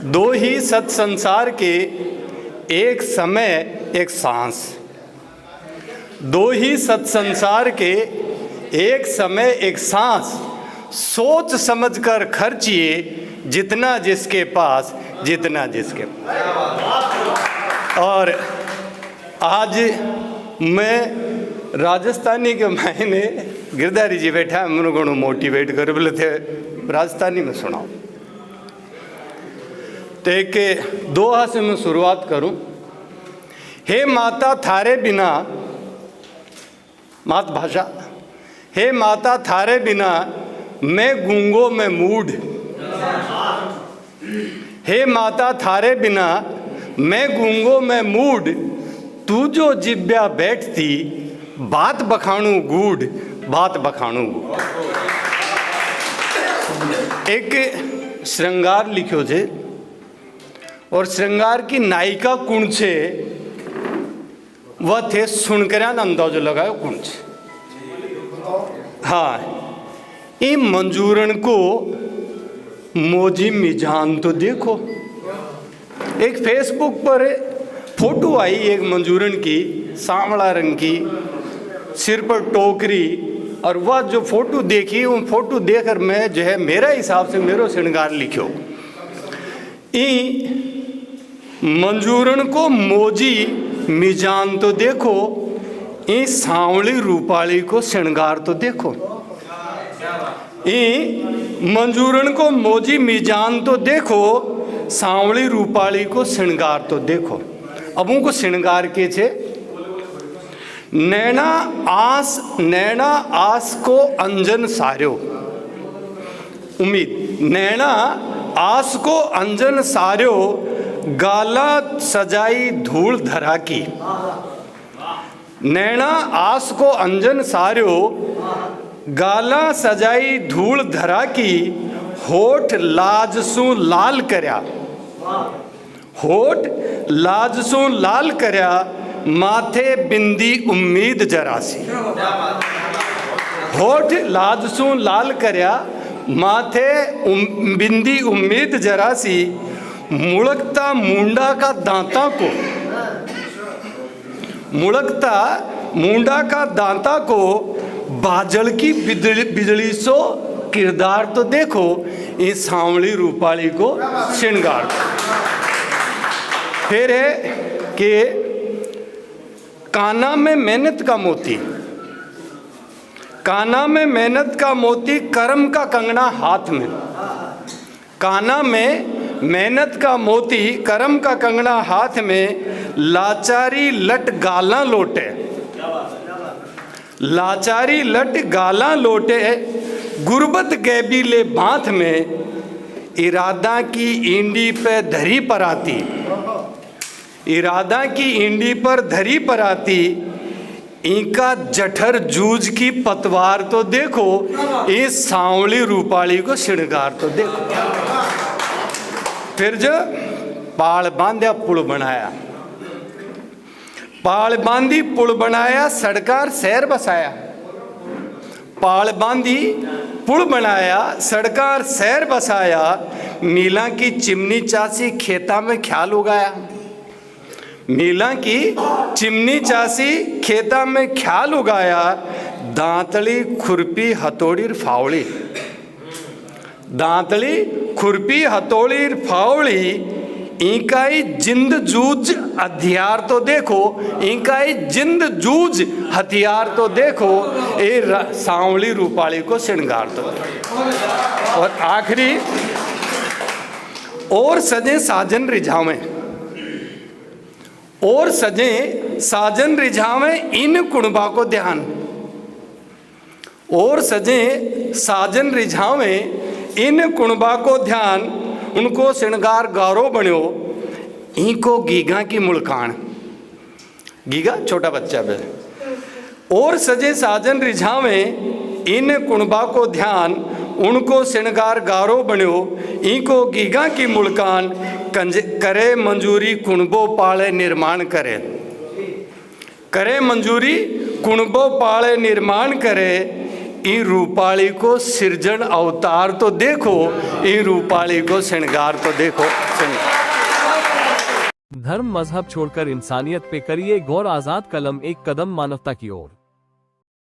दो ही सत संसार के, एक समय एक सांस। दो ही सत संसार के, एक समय एक सांस। सोच समझ कर खर्चिए, जितना जिसके पास, जितना जिसके पास। और आज मैं राजस्थानी के मायने गिरधारी जी बैठा है, मैंने घणो मोटिवेट कर बोले थे राजस्थानी में सुनाओ। तो एक दोहा से मैं शुरुआत करूं। हे माता थारे बिना, मातृभाषा, हे माता थारे बिना मैं गूंगो में मूड। हे माता थारे बिना मैं गूंगो में मूड, तू जो जिब्या बैठती बात बखाणू गूढ़, बात बखाणू गूढ़। एक श्रृंगार लिखो छे और श्रृंगार की नायिका कौन छे वह थे सुनकर्या ने अंदाजो लगायो कौन छे। हाँ, ये मंजूरन को मोजी मिजान तो देखो। एक फेसबुक पर फोटो आई एक मंजूरन की, सांवला रंग की, सिर पर टोकरी, और वह जो फोटो देखी वो फोटो देखकर मैं जो है मेरा हिसाब से मेरो श्रृंगार लिखो। मंजूरन को मोजी मिजान तो देखो, ई सांवली रूपाली को श्रृंगार तो देखो। मंजूरन को मोजी मिजान तो देखो, सांवली रूपाली को श्रृंगार तो देखो। अब उनको श्रृंगार के छे नैना आस को अंजन सार्यो। उम्मीद नैना आस को अंजन सार्यो, गाला सजाई धूल धरा की। नैना आस को अंजन सार्यो, गाला सजाई धूल धरा की। होठ लाज सु लाल करया, होठ लाज सु लाल करया, माथे बिंदी उम्मीद जरासी। होठ लाज सु लाल करया, माथे बिंदी उम्मीद जरासी। मुड़कता मुंडा का दांता को, मुड़कता मुंडा का दांता को, बाजल की बिजली सो किरदार तो देखो। ये सांवली रूपाली को श्रृंगार। फिर है कि काना में मेहनत का मोती, काना में मेहनत का मोती, कर्म का कंगना हाथ में। काना में मेहनत का मोती, कर्म का कंगना हाथ में। लाचारी लट गाला लोटे, लाचारी लट गाला लोटे, गुर्बत गैबीले बांथ में। इरादा की इंडी पे धरी पर आती, इरादा की इंडी पर धरी पर आती। इनका जठर जूझ की पतवार तो देखो, इस सांवली रूपाली को श्रृंगार तो देखो। फिर जो पाल बांध्या पुल बनाया, पाल बांधी पुल बनाया, सड़कार शहर बसाया। पाल बांधी पुल बनाया, सड़कार शहर बसाया। मीला की चिमनी चासी खेता में ख्याल उगाया। मीला की चिमनी चासी खेता में ख्याल उगाया। दांतली खुरपी हथौड़ी फावड़ी, दांतली खुरपी हथौड़ी फावड़ी। इनकाई जिंद जूझ हथियार तो देखो, इनकाई जिंद जूझ हथियार तो देखो। ये सांवली रूपाली को श्रृंगार तो देखो। और आखिरी, और सजे साजन रिझावें, और सजे साजन रिझावें, इन कुणबा को ध्यान। और सजे साजन रिझावें, इन कुणबा को ध्यान। उनको श्रृंगार गारो बन्यो, इनको गीगा की मुल्कान। गीगा छोटा बच्चा बे। और सजे साजन रिझावें, इन कुणबा को ध्यान। उनको श्रृंगार गारो बन्यो, इनको गीगा की मुल्कान। करे मंजूरी कुणबो पाले निर्माण करे, करे मंजूरी कुणबो पाले निर्माण करे। इन रूपाली को सृजन अवतार तो देखो, इन रूपाली को श्रृंगार तो देखो। धर्म मजहब छोड़कर इंसानियत पे करिए गौर। आजाद कलम, एक कदम मानवता की ओर।